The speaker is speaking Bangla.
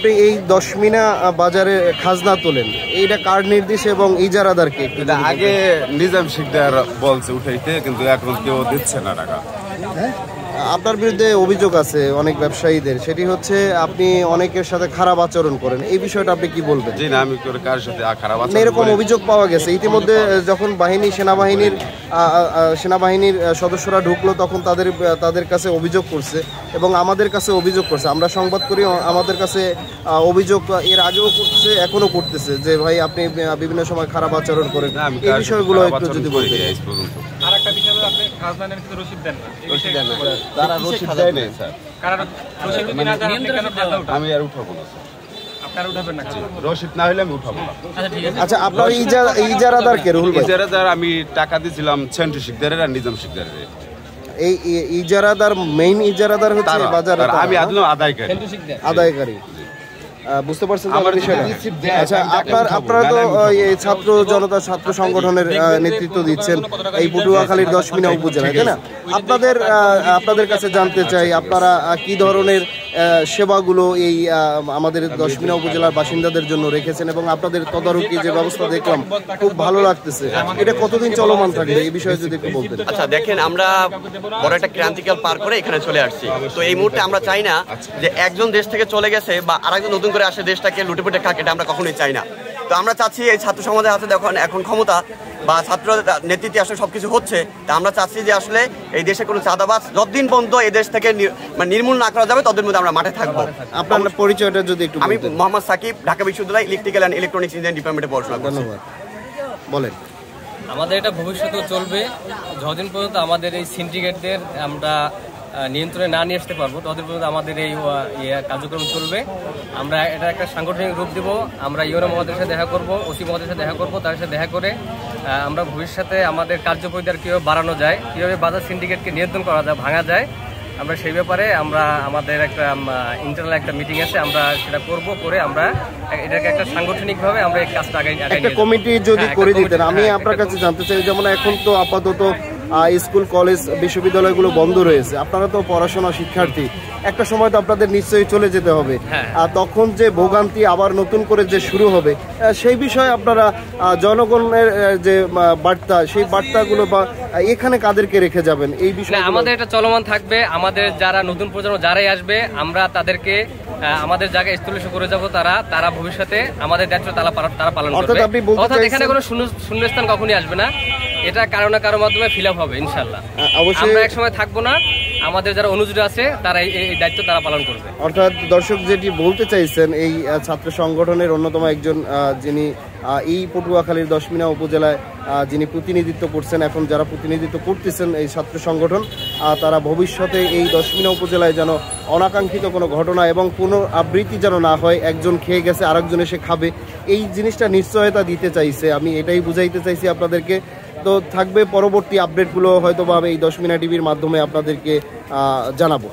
আপনি এই দশমিনা বাজারে খাজনা তোলেন, এইটা কার নির্দেশে এবং ইজারাদারকে? আগে নিজাম শিকদার বলছে উঠাইতে, কিন্তু এখন কেউ দিচ্ছে না টাকা। আপনার বিরুদ্ধে অভিযোগ আছে অনেক ব্যবসায়ীদের, সেটি হচ্ছে আপনি অনেকের সাথে খারাপ আচরণ করেন, এই বিষয়টা আপনি কি বলবেন? জি না, আমি কার সাথে খারাপ আচরণ? এরকম অভিযোগ পাওয়া গেছে ইতিমধ্যে, যখন সেনাবাহিনীর সদস্যরা ঢুকলো তখন তাদের কাছে অভিযোগ করছে এবং আমাদের কাছে অভিযোগ করছে। আমরা সংবাদ করি, আমাদের কাছে অভিযোগ এর আগেও করছে, এখনো করতেছে যে ভাই আপনি বিভিন্ন সময় খারাপ আচরণ করেন। এই বিষয়গুলো একটু যদি বলতেন। আরেকটা বিষয় হলো আপনি খাজনা নেন কিন্তু রসিদ দেন না। রসিদ দেন না, তারা রসিদ দেয় না স্যার। কারণ রসিদ যদি না দেন আপনি কেন খাজনা উঠাবেন? আমি আর উঠাবো না স্যার। আপনারা উঠাবেন না? রসিদ না হলে আমি উঠাবো না। আচ্ছা ঠিক আছে। আচ্ছা, আপনার ইজারাদার কে রুহুল ভাই? ইজারাদার আমি টাকা দিয়েছিলাম সেন্টু শিকদারের আর নিজাম শিকদারের। এই ইজারাদার মেইন ইজারাদার হচ্ছে বাজার, আমি আদায়কারী। বুঝতে পারছেন আমার বিষয়টা? আচ্ছা, আপনারা তো এই ছাত্র জনতা ছাত্র সংগঠনের নেতৃত্ব দিচ্ছেন এই পটুয়াখালীর দশমিনা উপজেলায়, তাই না? আপনাদের কাছে জানতে চাই, আপনারা কি ধরনের সেবাগুলো এই আমাদের দশমিনা উপজেলার বাসিন্দাদের জন্য রেখেছেন এবং আপনাদের তদারকি যে ব্যবস্থা দেখলাম খুব ভালো লাগতেছে, এটা কতদিন চলমান থাকবে এই বিষয়ে যদি একটু বলতেন। আচ্ছা দেখেন, আমরা বড় একটা ক্রান্তিকাল পার করে এখানে চলে আসছি, তো এই মুহূর্তে আমরা চাই না যে একজন দেশ থেকে চলে গেছে বা আরেকজন নতুন করে আসে দেশটাকে লুটেপুটে খাক, এটা আমরা কখনোই চাই না। তো আমরা চাচ্ছি এই ছাত্র সমাজের হাতে এখন ক্ষমতা বা ছাত্র নেতৃত্বে আসলে সবকিছু হচ্ছে, তা আমরা চাচ্ছি যে আসলে এই দেশে কোনো চাঁদাবাজ যতদিন পর্যন্ত এই দেশ থেকে নির্মূল না করা যাবে ততদিন মধ্যে আমরা মাঠে থাকবো। আপনার পরিচয়টা যদি একটু? আমি মোহাম্মদ সাকিব, ঢাকা বিশ্ববিদ্যালয় ইলেকট্রিক্যাল অ্যান্ড ইলেকট্রনিক্স ইঞ্জিনিয়ারিং ডিপার্টমেন্টে পড়াশোনা করছি। ধন্যবাদ। বলেন। আমাদের এটা ভবিষ্যতেও চলবে, যতদিন পর্যন্ত আমাদের এই সিন্ডিকেটদের আমরা নিয়ন্ত্রণে না নিয়ে আসতে পারবো ততদিন পর্যন্ত আমাদের এই কার্যক্রম চলবে। আমরা এটা একটা সাংগঠনিক রূপ দেব। আমরা ইউনো মহোদয়ের সাথে দেখা করব, ওসি মহোদয়ের সাথে দেখা করব, তার সাথে দেখা করে আমরা ভবিষ্যতে আমাদের কার্যপরিধি কীভাবে বাড়ানো যায়, কীভাবে বাজার সিন্ডিকেটকে নিয়ন্ত্রণ করা যায়, ভাঙা যায়, আমরা সেই ব্যাপারে আমাদের একটা ইন্টারনাল একটা মিটিং আছে, আমরা সেটা করব, করে আমরা এটাকে একটা সাংগঠনিকভাবে আমরা এই কাজটা একটা কমিটি যদি করে দিতেন। আমি আপনার কাছে জানতে চাই, যেমন এখন তো আপাতত স্কুল কলেজ বিশ্ববিদ্যালয়গুলো বন্ধ রয়েছে, আপনারা তো পড়াশোনা শিক্ষার্থী, একটা সময় তো আপনাদের নিশ্চয়ই চলে যেতে হবে, আর তখন যে ভোগান্তি আবার নতুন করে যে শুরু হবে সেই বিষয়ে আপনারা জনগণের যে বার্তা, সেই বার্তাগুলো বা এখানে কাদেরকে রেখে যাবেন এই বিষয়ে? আমাদের এটা চলমান থাকবে, আমাদের যারা নতুন প্রজন্ম যারাই আসবে আমরা তাদেরকে আমাদের জায়গায় স্থলিত করে যাব, তারা ভবিষ্যতে আমাদের দায়িত্ব তারা পালন করবে। অর্থাৎ এখানে কোনো শূন্যস্থান কখনই আসবে না, এটা কারো না কারোর মাধ্যমে ফিল আপ হবে ইনশাল্লাহ। আমরা এক সময় থাকবো না, আমাদের যারা অনুযায়ী আছে তারা এই দায়িত্ব তারা পালন করবে। অর্থাৎ দর্শক যেটি বলতে চাইছেন, এই ছাত্র সংগঠনের অন্যতম একজন যিনি এই পটুয়াখালীর দশমিনা উপজেলায় যিনি প্রতিনিধিত্ব করছেন, এখন যারা প্রতিনিধিত্ব করতেছেন এই ছাত্র সংগঠন, তারা ভবিষ্যতে এই দশমিনা উপজেলায় যেন অনাকাঙ্ক্ষিত কোনো ঘটনা এবং পুনরাবৃত্তি যেন না হয়, একজন খেয়ে গেছে আরেকজন এসে খাবে, এই জিনিসটা নিশ্চয়তা দিতে চাইছে। আমি এটাই বুঝাইতে চাইছি আপনাদেরকে। তো থাকবে পরবর্তী আপডেটগুলো হয়তো বা এই দশমিনা টিভির মাধ্যমে আপনাদেরকে জানাবো।